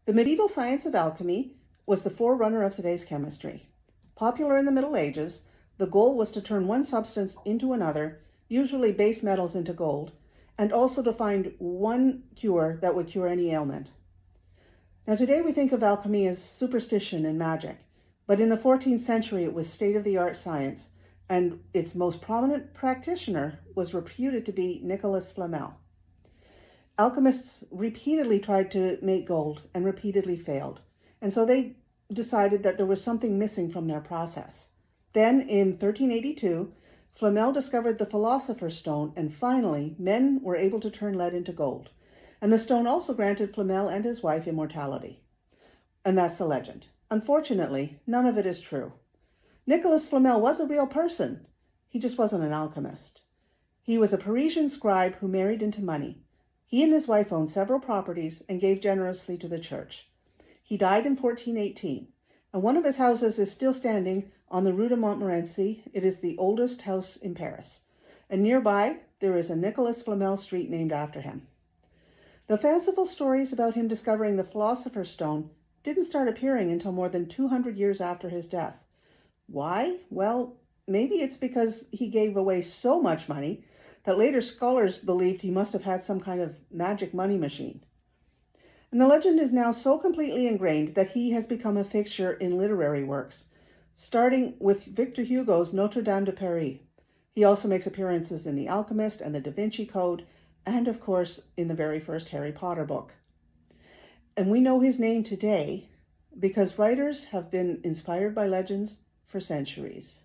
The medieval science of alchemy was the forerunner of today's chemistry. Popular in the Middle Ages, the goal was to turn one substance into another, usually base metals into gold, and also to find one cure that would cure any ailment. Now today we think of alchemy as superstition and magic, but in the 14th century it was state-of-the-art science, and its most prominent practitioner was reputed to be Nicholas Flamel. Alchemists repeatedly tried to make gold and repeatedly failed, and so they decided that there was something missing from their process. Then, in 1382, Flamel discovered the Philosopher's Stone, and finally, men were able to turn lead into gold. And the stone also granted Flamel and his wife immortality. And that's the legend. Unfortunately, none of it is true. Nicholas Flamel was a real person. He just wasn't an alchemist. He was a Parisian scribe who married into money. He and his wife owned several properties and gave generously to the church. He died in 1418, and one of his houses is still standing on the Rue de Montmorency. It is the oldest house in Paris. And nearby, there is a Nicholas Flamel street named after him. The fanciful stories about him discovering the Philosopher's Stone didn't start appearing until more than 200 years after his death. Why? Well, maybe it's because he gave away so much money that later scholars believed he must have had some kind of magic money machine. And the legend is now so completely ingrained that he has become a fixture in literary works, starting with Victor Hugo's Notre Dame de Paris. He also makes appearances in The Alchemist and The Da Vinci Code, and of course in the very first Harry Potter book. And we know his name today because writers have been inspired by legends for centuries.